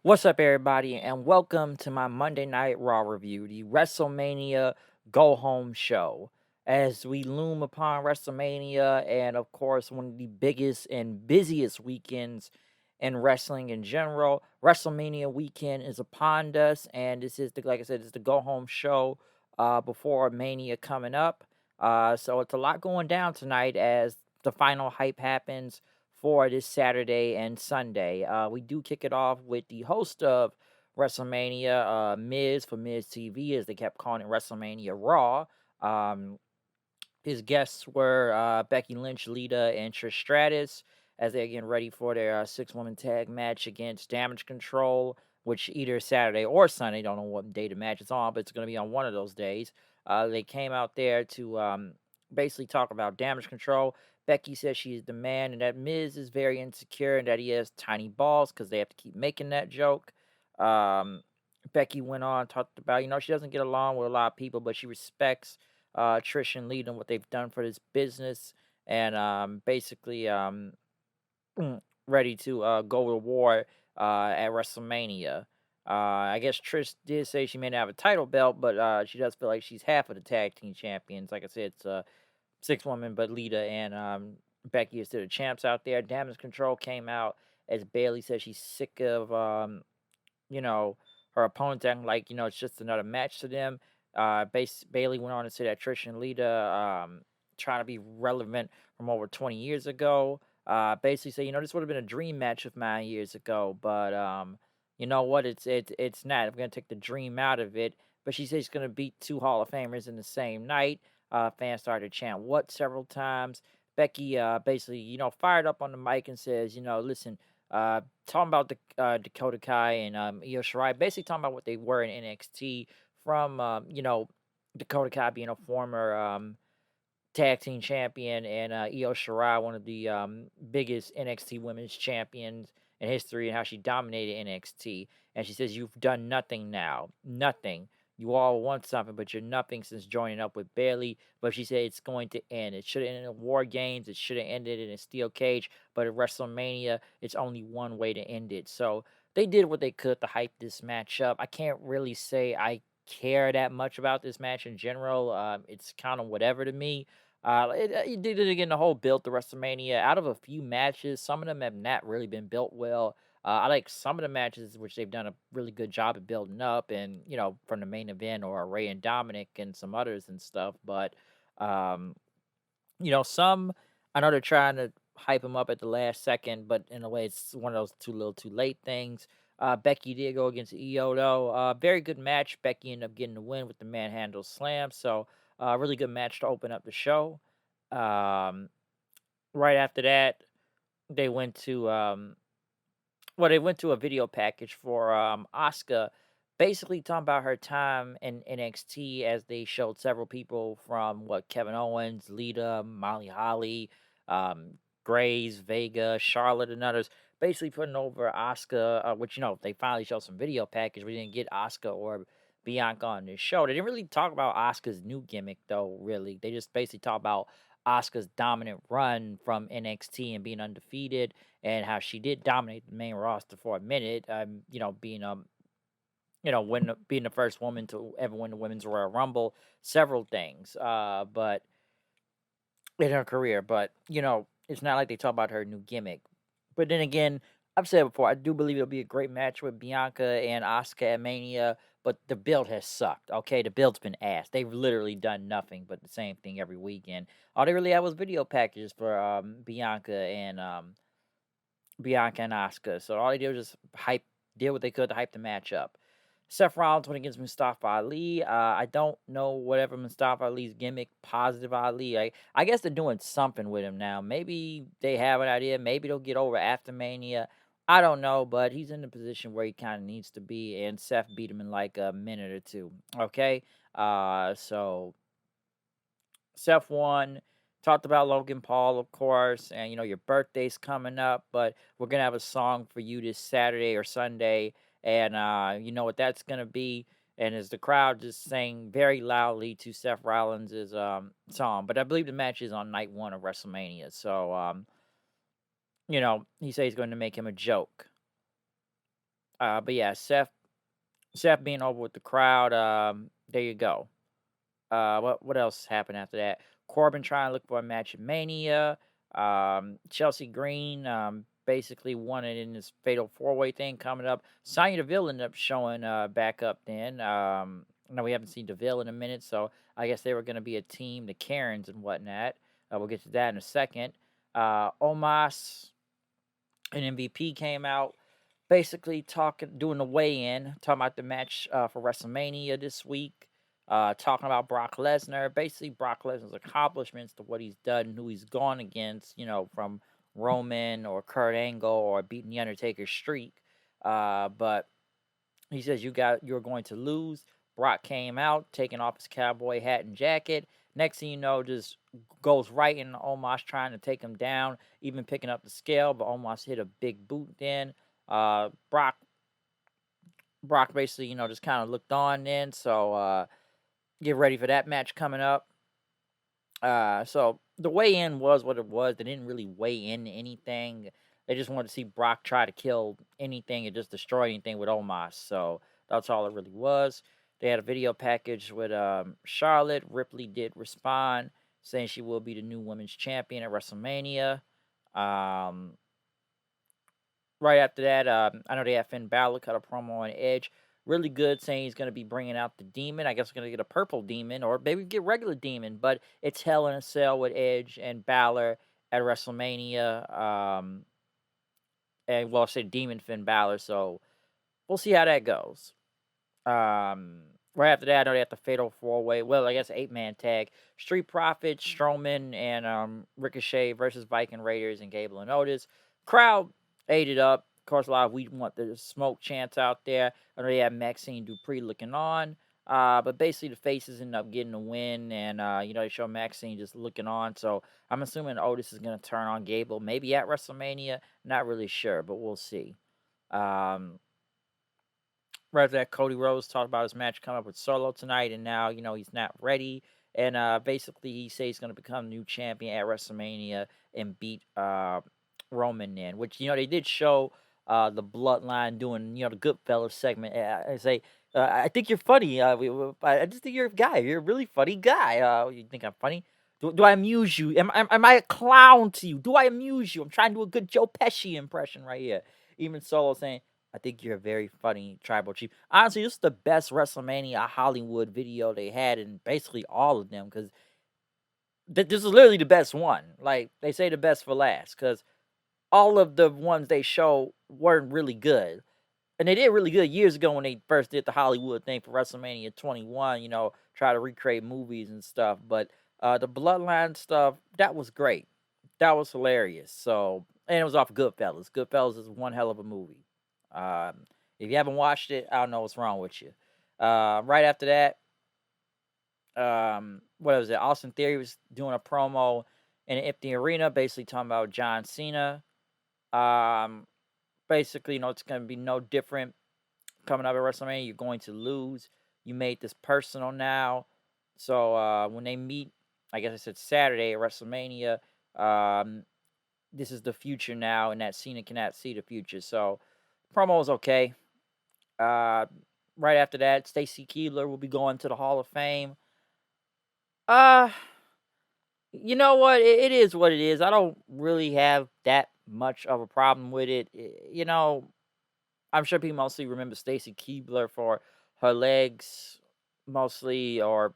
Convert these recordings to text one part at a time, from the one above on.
What's up, everybody, and welcome to my Monday Night Raw review, the WrestleMania Go Home Show. As we loom upon WrestleMania, and of course, one of the biggest and busiest weekends in wrestling in general, WrestleMania weekend is upon us, and this is like I said, it's the Go Home Show before Mania coming up. So it's a lot going down tonight as the final hype happens for this Saturday and Sunday. We do kick it off with the host of WrestleMania, Miz for Miz TV, as they kept calling it WrestleMania Raw. Um, his guests were Becky Lynch, Lita, and Trish Stratus as they're getting ready for their six-woman tag match against Damage Control, which either Saturday or Sunday, don't know what day the match is on, but it's going to be on one of those days. They came out there to basically talk about Damage Control. Becky says she's the man and that Miz is very insecure and that he has tiny balls because they have to keep making that joke. Um, Becky went on, talked about, she doesn't get along with a lot of people, but she respects Trish and Lee and what they've done for this business, and basically ready to go to war at WrestleMania. I guess Trish did say she may not have a title belt, but she does feel like she's half of the tag team champions. Like I said, it's six women, but Lita and Becky is still the champs out there. Damage Control came out as Bailey said she's sick of you know, her opponents acting like, it's just another match to them. Bailey went on to say that Trish and Lita trying to be relevant from over 20 years ago. Basically say, this would have been a dream match of mine years ago, but you know what? It's not. I'm gonna take the dream out of it. But she says she's gonna beat two Hall of Famers in the same night. Fans started to chant "what" several times. Becky basically, fired up on the mic and says, listen, talking about the Dakota Kai and Io Shirai, basically talking about what they were in NXT from Dakota Kai being a former tag team champion and Io Shirai, one of the biggest NXT women's champions in history, and how she dominated NXT. And she says, "You've done nothing now, nothing. You all want something, but you're nothing since joining up with Bailey." But she said it's going to end. It should have ended in War Games. It should have ended in a steel cage. But at WrestleMania, it's only one way to end it. So they did what they could to hype this match up. I can't really say I care that much about this match in general. It's kind of whatever to me. It did it again. The whole build to WrestleMania. Out of a few matches, some of them have not really been built well. I like some of the matches which they've done a really good job of building up, and from the main event or Ray and Dominic and some others and stuff. But um, some I know they're trying to hype him up at the last second, but in a way, it's one of those too little, too late things. Becky did go against Io though. Very good match. Becky ended up getting the win with the manhandle slam. So, really good match to open up the show. Um, right after that, they went to they went to a video package for Asuka, basically talking about her time in NXT as they showed several people from Kevin Owens, Lita, Molly Holly, um, Grace, Vega, Charlotte, and others. Basically putting over Asuka, which they finally showed some video package. We didn't get Asuka or Bianca on this show. They didn't really talk about Asuka's new gimmick though. Really, they just basically talk about Asuka's dominant run from NXT and being undefeated, and how she did dominate the main roster for a minute. Being being the first woman to ever win the Women's Royal Rumble, several things. But in her career, but it's not like they talk about her new gimmick. But then again, I've said before, I do believe it'll be a great match with Bianca and Asuka at Mania. But the build has sucked. Okay, the build's been ass. They've literally done nothing but the same thing every weekend. All they really had was video packages for Bianca and Asuka. So all they did was just did what they could to hype the match up. Seth Rollins went against Mustafa Ali. I don't know whatever Mustafa Ali's gimmick, Positive Ali. I guess they're doing something with him now. Maybe they have an idea. Maybe they'll get over after Mania. I don't know, but he's in the position where he kind of needs to be, and Seth beat him in like a minute or two. Okay, so Seth won. Talked about Logan Paul, of course, and your birthday's coming up, but we're gonna have a song for you this Saturday or Sunday, and you know what that's gonna be. And as the crowd just sang very loudly to Seth Rollins' song, but I believe the match is on night one of WrestleMania, so he says he's going to make him a joke. But yeah, Seth being over with the crowd. There you go. What else happened after that? Corbin trying to look for a match at Mania. Chelsea Green basically won it in this fatal four-way thing coming up. Sonya Deville ended up showing back up then. No, we haven't seen Deville in a minute, so I guess they were going to be a team, the Karens and whatnot. We'll get to that in a second. Omos and MVP came out basically doing the weigh-in, talking about the match for WrestleMania this week, talking about Brock Lesnar, basically Brock Lesnar's accomplishments to what he's done and who he's gone against, from Roman or Kurt Angle or beating the Undertaker's streak. But he says you're going to lose. Brock came out, taking off his cowboy hat and jacket. Next thing you know, just goes right in Omos trying to take him down, even picking up the scale, but Omos hit a big boot then. Brock basically, just kind of looked on then. So get ready for that match coming up. So the weigh in was what it was. They didn't really weigh in anything. They just wanted to see Brock try to kill anything and just destroy anything with Omos. So that's all it really was. They had a video package with Charlotte. Ripley did respond, saying she will be the new women's champion at WrestleMania. Um, right after that, I know they had Finn Balor cut a promo on Edge. Really good, saying he's going to be bringing out the demon. I guess we're going to get a purple demon, or maybe get regular demon, but it's Hell in a Cell with Edge and Balor at WrestleMania. And well, I say Demon Finn Balor, so we'll see how that goes. Um, right after that, I know they had the Fatal Four Way. Well, I guess 8-man tag: Street Profits, Strowman, and Ricochet versus Viking Raiders and Gable and Otis. Crowd ate it up. Of course, a lot of we want the smoke chants out there. I know they had Maxine Dupree looking on. But basically, the faces end up getting the win, and they show Maxine just looking on. So I'm assuming Otis is gonna turn on Gable, maybe at WrestleMania. Not really sure, but we'll see. Um, right after that, Cody Rhodes talked about his match coming up with Solo tonight, and now he's not ready. And basically, he says he's going to become new champion at WrestleMania and beat Roman. Then, which they did show the Bloodline doing the Goodfellas segment. I say, I think you're funny. I just think you're a guy. You're a really funny guy. You think I'm funny? Do I amuse you? Am I a clown to you? Do I amuse you? I'm trying to do a good Joe Pesci impression right here. Even Solo saying, I think you're a very funny tribal chief. Honestly, this is the best WrestleMania Hollywood video they had in basically all of them because this is literally the best one. Like they say, the best for last because all of the ones they show weren't really good. And they did really good years ago when they first did the Hollywood thing for WrestleMania 21, try to recreate movies and stuff. But the Bloodline stuff, that was great. That was hilarious. So, and it was off Goodfellas. Goodfellas is one hell of a movie. If you haven't watched it, I don't know what's wrong with you. Right after that, what was it? Austin Theory was doing a promo in an empty arena, basically talking about John Cena. Um, basically, it's going to be no different coming up at WrestleMania. You're going to lose. You made this personal now. So when they meet, I guess I said Saturday at WrestleMania, this is the future now, and that Cena cannot see the future. So promo is okay. Right after that, Stacy Keibler will be going to the Hall of Fame. Uh, you know what? It is what it is. I don't really have that much of a problem with it. I'm sure people mostly remember Stacy Keibler for her legs, mostly, or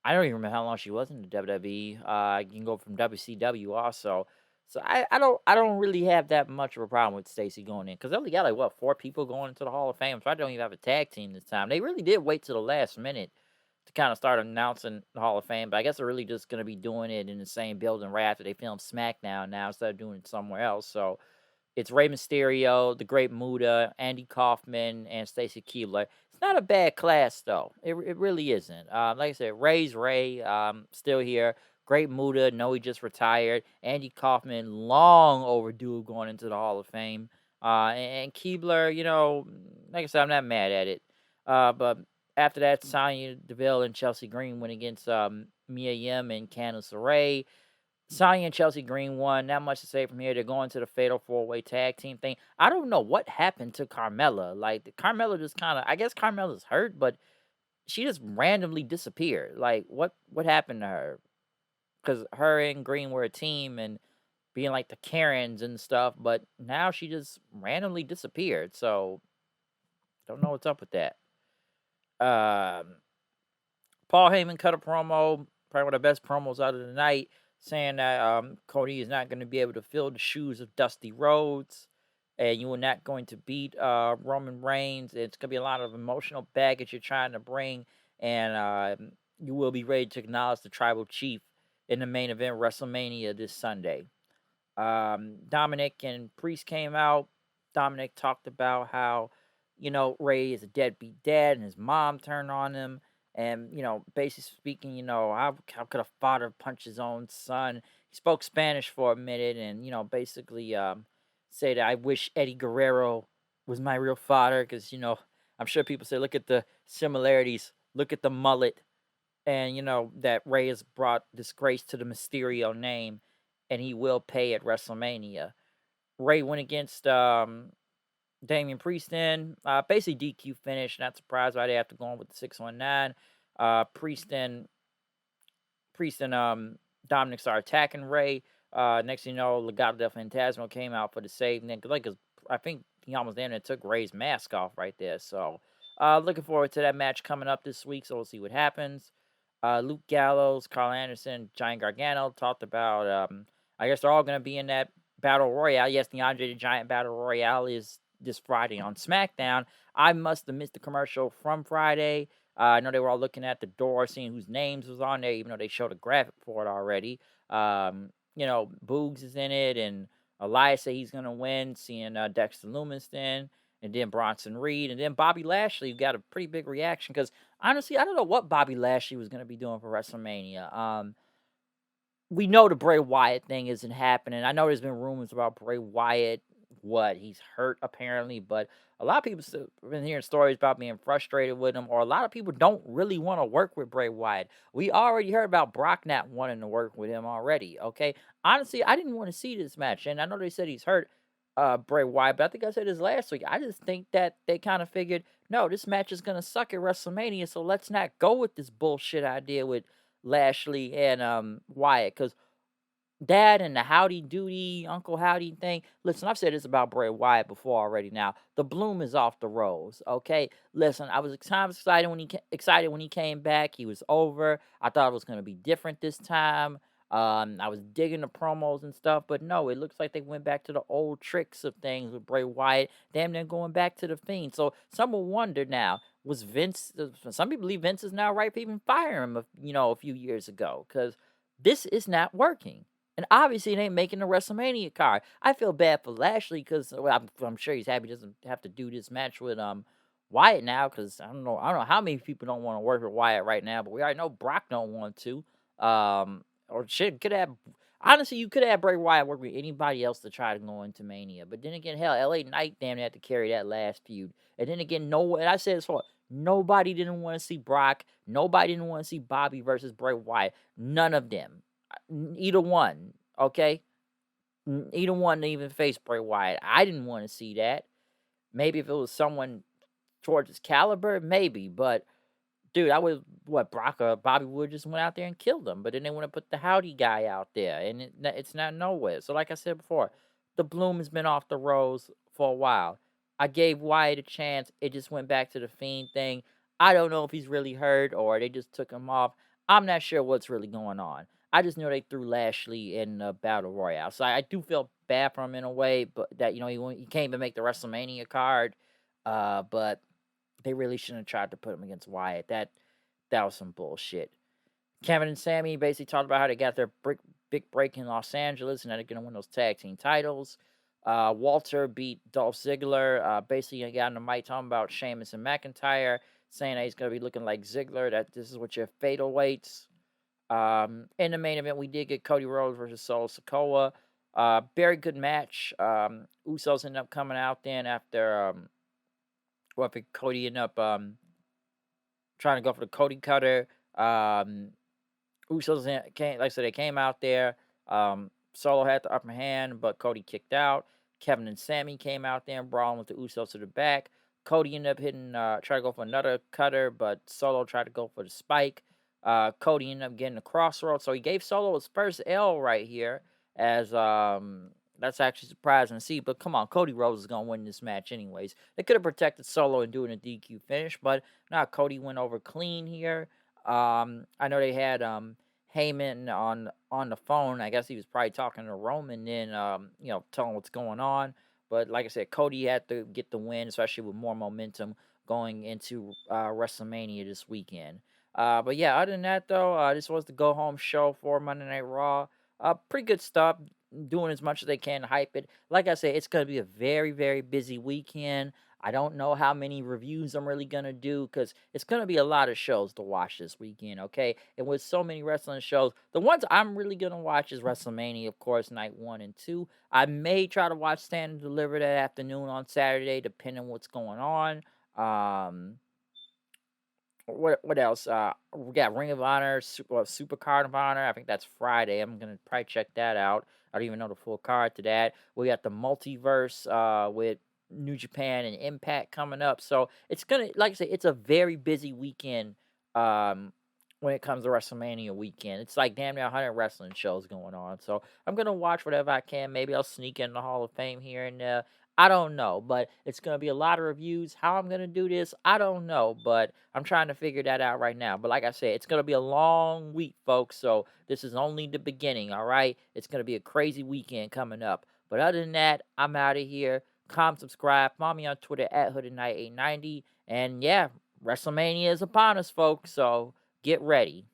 I don't even remember how long she was in the WWE. You can go from WCW also. So I don't really have that much of a problem with Stacy going in because they only got like 4 people going into the Hall of Fame. So I don't even have a tag team this time. They really did wait till the last minute to kind of start announcing the Hall of Fame, but I guess they're really just gonna be doing it in the same building right after they film SmackDown now instead of doing it somewhere else. So it's Rey Mysterio, the Great Muta, Andy Kaufman, and Stacy Keibler. It's not a bad class, though. It really isn't. Like I said, Ray's Ray, still here. Great Muta, no, he just retired. Andy Kaufman, long overdue going into the Hall of Fame. And Keibler, like I said, I'm not mad at it. But after that, Sonya Deville and Chelsea Green went against Mia Yim and Candice LeRae. Sonya and Chelsea Green won. Not much to say from here. They're going to the Fatal 4-Way Tag Team thing. I don't know what happened to Carmella. Like, Carmella just kind of, I guess Carmella's hurt, but she just randomly disappeared. Like, what happened to her? Because her and Green were a team and being like the Karens and stuff, but now she just randomly disappeared. So, don't know what's up with that. Um, Paul Heyman cut a promo, probably one of the best promos out of the night, saying that Cody is not going to be able to fill the shoes of Dusty Rhodes, and you are not going to beat Roman Reigns. It's going to be a lot of emotional baggage you're trying to bring, and you will be ready to acknowledge the tribal chief in the main event WrestleMania this Sunday. Dominic and Priest came out. Dominic talked about how, Ray is a deadbeat dad and his mom turned on him. And, basically speaking, how could a father punch his own son? He spoke Spanish for a minute and, basically say that I wish Eddie Guerrero was my real father because, I'm sure people say, look at the similarities, look at the mullet, and that Ray has brought disgrace to the Mysterio name, and he will pay at WrestleMania. Ray went against Damian Priest in basically DQ finish. Not surprised why they have to go on with the 619. Priest and Dominic started attacking Ray. Next thing you know, Legado del Fantasma came out for the save. And then, I think he almost ended and took Ray's mask off right there. So, looking forward to that match coming up this week. So we'll see what happens. Luke Gallows, Carl Anderson, Giant Gargano talked about. I guess they're all going to be in that battle royale. Yes, the Andre the Giant battle royale is this Friday on SmackDown. I must have missed the commercial from Friday. I know they were all looking at the door, seeing whose names was on there, even though they showed a graphic for it already. Boogs is in it, and Elias said he's going to win, seeing Dexter Lumis then, and then Bronson Reed, and then Bobby Lashley got a pretty big reaction because honestly, I don't know what Bobby Lashley was going to be doing for WrestleMania. We know the Bray Wyatt thing isn't happening. I know there's been rumors about Bray Wyatt. He's hurt apparently, but a lot of people have been hearing stories about being frustrated with him, or a lot of people don't really want to work with Bray Wyatt. We already heard about Brock not wanting to work with him already. Okay, honestly, I didn't want to see this match, and I know they said he's hurt, Bray Wyatt, but I think I said this last week. I just think that they kind of figured, no, this match is gonna suck at WrestleMania, so let's not go with this bullshit idea with Lashley and Wyatt, because Dad and the Howdy Doody, Uncle Howdy thing. Listen, I've said this about Bray Wyatt before already. Now the bloom is off the rose. Okay, listen, I was kind of excited when he came back. He was over. I thought it was going to be different this time. I was digging the promos and stuff, but no, it looks like they went back to the old tricks of things with Bray Wyatt. Damn, they're going back to the Fiend. So some will wonder now, was Vince? Some people believe Vince is now right for even fire him, a few years ago, because this is not working. And obviously, it ain't making the WrestleMania card. I feel bad for Lashley because I'm sure he's happy he doesn't have to do this match with Wyatt now. Because I don't know how many people don't want to work with Wyatt right now, but we already know Brock don't want to. Or shit could have. Honestly, you could have Bray Wyatt work with anybody else to try to go into Mania. But then again, hell, LA Knight damn had to carry that last feud. And then again, and I said this before, nobody didn't want to see Brock. Nobody didn't want to see Bobby versus Bray Wyatt. None of them. Either one, okay? Either one to even face Bray Wyatt. I didn't want to see that. Maybe if it was someone towards his caliber, maybe. But dude, I would Brock or Bobby Wood just went out there and killed him. But then they want to put the Howdy guy out there, and it's not nowhere. So like I said before, the bloom has been off the rose for a while. I gave Wyatt a chance. It just went back to the Fiend thing. I don't know if he's really hurt or they just took him off. I'm not sure what's really going on. I just know they threw Lashley in the Battle Royale. So I do feel bad for him in a way, but that, he came to make the WrestleMania card. But they really shouldn't have tried to put him against Wyatt. That was some bullshit. Kevin and Sammy basically talked about how they got their big break in Los Angeles and that they're going to win those tag team titles. Walter beat Dolph Ziggler. Basically, got on the mic talking about Sheamus and McIntyre, saying that he's going to be looking like Ziggler, that this is what your fate awaits. In the main event, we did get Cody Rhodes versus Solo Sikoa. Very good match. Usos ended up coming out then after Cody ended up trying to go for the Cody Cutter. Usos came, like I said, they came out there. Solo had the upper hand, but Cody kicked out. Kevin and Sammy came out there and brawling with the Usos to the back. Cody ended up hitting, tried to go for another cutter, but Solo tried to go for the spike. Cody ended up getting the crossroad, so he gave Solo his first L right here. As that's actually surprising to see. But come on, Cody Rhodes is gonna win this match anyways. They could have protected Solo and doing a DQ finish, but nah, Cody went over clean here. I know they had Heyman on the phone. I guess he was probably talking to Roman, then telling what's going on. But like I said, Cody had to get the win, especially with more momentum going into WrestleMania this weekend. But yeah, other than that though, this was the go home show for Monday Night Raw. Pretty good stuff. Doing as much as they can to hype it. Like I said, it's gonna be a very, very busy weekend. I don't know how many reviews I'm really gonna do because it's gonna be a lot of shows to watch this weekend, okay? And with so many wrestling shows, the ones I'm really gonna watch is WrestleMania, of course, night 1 and 2. I may try to watch Stand and Deliver that afternoon on Saturday, depending on what's going on. Um, what else? We got Ring of Honor, Super Card of Honor. I think that's Friday. I'm gonna probably check that out. I don't even know the full card to that. We got the multiverse with New Japan and Impact coming up. So it's gonna, like I say, it's a very busy weekend. When it comes to WrestleMania weekend, it's like damn near 100 wrestling shows going on. So I'm gonna watch whatever I can. Maybe I'll sneak in the Hall of Fame here and there. I don't know, but it's gonna be a lot of reviews. How I'm gonna do this, I don't know, but I'm trying to figure that out right now. But like I said, it's gonna be a long week, folks. So this is only the beginning, all right? It's gonna be a crazy weekend coming up. But other than that, I'm out of here. Comment, subscribe, follow me on Twitter at HoodedKnight890. And yeah, WrestleMania is upon us, folks. So get ready.